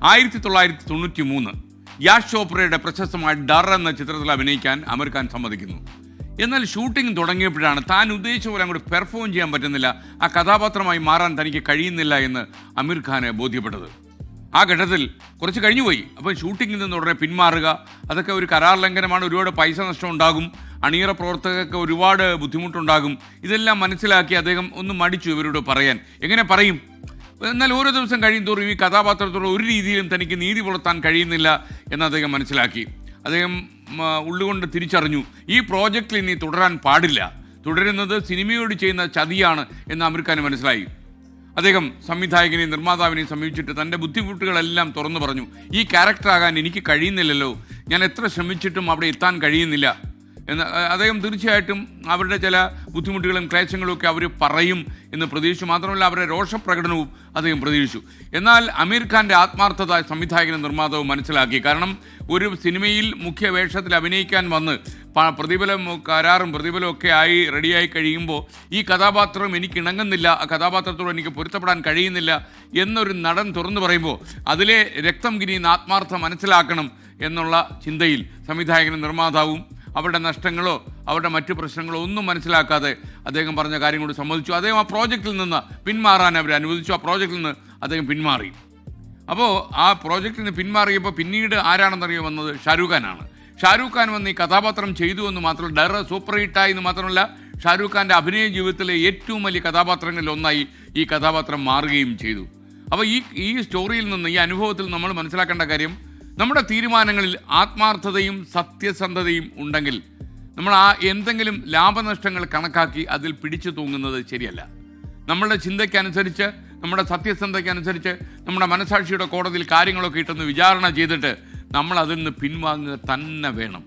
1993 യാഷ് ചോപ്രയുടെ പ്രശസ്തമായ ഡർ എന്ന ചിത്രത്തിൽ അഭിനയിക്കാൻ അമീർ ഖാൻ സമ്മതിക്കുന്നു. എന്നാൽ ഷൂട്ടിംഗ് തുടങ്ങിയപ്പോഴാണ് താൻ ഉദ്ദേശിച്ച പോലെ അങ്ങോട്ട് പെർഫോം ചെയ്യാൻ പറ്റുന്നില്ല, ആ കഥാപാത്രമായി മാറാൻ തനിക്ക് കഴിയുന്നില്ല എന്ന് അമീർ ഖാന് ബോധ്യപ്പെട്ടത്. ആ ഘട്ടത്തിൽ കുറച്ച് കഴിഞ്ഞുപോയി. അപ്പോൾ ഷൂട്ടിങ്ങിൽ നിന്ന് ഉടനെ പിന്മാറുക, അതൊക്കെ ഒരു കരാർ ലംഘനമാണ്, ഒരുപാട് പൈസ നഷ്ടം ഉണ്ടാകും, അണിയറ പ്രവർത്തകർക്ക് ഒരുപാട് ബുദ്ധിമുട്ടുണ്ടാകും. ഇതെല്ലാം മനസ്സിലാക്കി അദ്ദേഹം ഒന്ന് മടിച്ചു ഇവരോട് പറയാൻ. എങ്ങനെ പറയും? എന്നാൽ ഓരോ ദിവസം കഴിയും തോറും ഈ കഥാപാത്രത്തോട് ഒരു രീതിയിലും തനിക്ക് നീതി പുലർത്താൻ കഴിയുന്നില്ല എന്ന് അദ്ദേഹം മനസ്സിലാക്കി. അദ്ദേഹം ഉള്ളുകൊണ്ട് തിരിച്ചറിഞ്ഞു, ഈ പ്രോജക്റ്റിൽ ഇനി തുടരാൻ പാടില്ല, തുടരുന്നത് സിനിമയോട് ചെയ്യുന്ന ചതിയാണ് എന്ന് അമീർ ഖാന് മനസ്സിലായി. അദ്ദേഹം സംവിധായകനെയും നിർമ്മാതാവിനെയും സമീപിച്ചിട്ട് തൻ്റെ ബുദ്ധിമുട്ടുകളെല്ലാം തുറന്നു പറഞ്ഞു. ഈ ക്യാരക്ടറാകാൻ എനിക്ക് കഴിയുന്നില്ലല്ലോ, ഞാൻ എത്ര ശ്രമിച്ചിട്ടും അവിടെ എത്താൻ കഴിയുന്നില്ല എന്ന് അദ്ദേഹം തീർച്ചയായിട്ടും അവരുടെ ചില ബുദ്ധിമുട്ടുകളും ക്ലേശങ്ങളും ഒക്കെ അവർ പറയും എന്ന് പ്രതീക്ഷിച്ചു. മാത്രമല്ല അവരുടെ രോഷപ്രകടനവും അദ്ദേഹം പ്രതീക്ഷിച്ചു. എന്നാൽ അമീർ ഖാൻ്റെ ആത്മാർത്ഥത സംവിധായകനും നിർമ്മാതാവും മനസ്സിലാക്കി. കാരണം ഒരു സിനിമയിൽ മുഖ്യ വേഷത്തിൽ അഭിനയിക്കാൻ വന്ന് പ്രതിഫലം കരാറും പ്രതിഫലവും ഒക്കെ ആയി റെഡിയായി കഴിയുമ്പോൾ ഈ കഥാപാത്രം എനിക്ക് ഇണങ്ങുന്നില്ല, ആ കഥാപാത്രത്തോട് എനിക്ക് പൊരുത്തപ്പെടാൻ കഴിയുന്നില്ല എന്നൊരു നടൻ തുറന്നു പറയുമ്പോൾ അതിലെ രക്തം കിനിയുന്ന ആത്മാർത്ഥം മനസ്സിലാക്കണം എന്നുള്ള ചിന്തയിൽ സംവിധായകനും നിർമ്മാതാവും അവരുടെ നഷ്ടങ്ങളോ അവരുടെ മറ്റു പ്രശ്നങ്ങളോ ഒന്നും മനസ്സിലാക്കാതെ അദ്ദേഹം പറഞ്ഞ കാര്യം കൊണ്ട് സമ്മതിച്ചു. അദ്ദേഹം ആ പ്രോജക്റ്റിൽ നിന്ന് പിന്മാറാൻ അവർ അനുവദിച്ചു. ആ പ്രോജക്റ്റിൽ നിന്ന് അദ്ദേഹം പിന്മാറി. അപ്പോൾ ആ പ്രോജക്റ്റിൽ നിന്ന് പിന്മാറിയപ്പോൾ പിന്നീട് ആരാണെന്നറിയോ വന്നത്? ഷാരൂഖ് ഖാനാണ്. ഷാരൂഖ് ഖാൻ വന്ന് ഈ കഥാപാത്രം ചെയ്തു എന്ന് മാത്രമല്ല, ഡർ സൂപ്പർ ഹിറ്റായി എന്ന് മാത്രമല്ല, ഷാരൂഖ് ഖാൻ്റെ അഭിനയ ജീവിതത്തിലെ ഏറ്റവും വലിയ കഥാപാത്രങ്ങളിൽ ഒന്നായി ഈ കഥാപാത്രം മാറുകയും ചെയ്തു. അപ്പോൾ ഈ സ്റ്റോറിയിൽ നിന്ന്, ഈ അനുഭവത്തിൽ നമ്മൾ മനസ്സിലാക്കേണ്ട കാര്യം, നമ്മുടെ തീരുമാനങ്ങളിൽ ആത്മാർത്ഥതയും സത്യസന്ധതയും ഉണ്ടെങ്കിൽ നമ്മൾ ആ എന്തെങ്കിലും ലാഭനഷ്ടങ്ങൾ കണക്കാക്കി അതിൽ പിടിച്ചു തൂങ്ങുന്നത് ശരിയല്ല. നമ്മളുടെ ചിന്തയ്ക്കനുസരിച്ച്, നമ്മുടെ സത്യസന്ധതയ്ക്കനുസരിച്ച്, നമ്മുടെ മനസാക്ഷിയുടെ കോടതിയിൽ കാര്യങ്ങളൊക്കെ ഇട്ടൊന്ന് വിചാരണ ചെയ്തിട്ട് നമ്മൾ അതിൽ നിന്ന് പിൻവാങ്ങുക തന്നെ വേണം.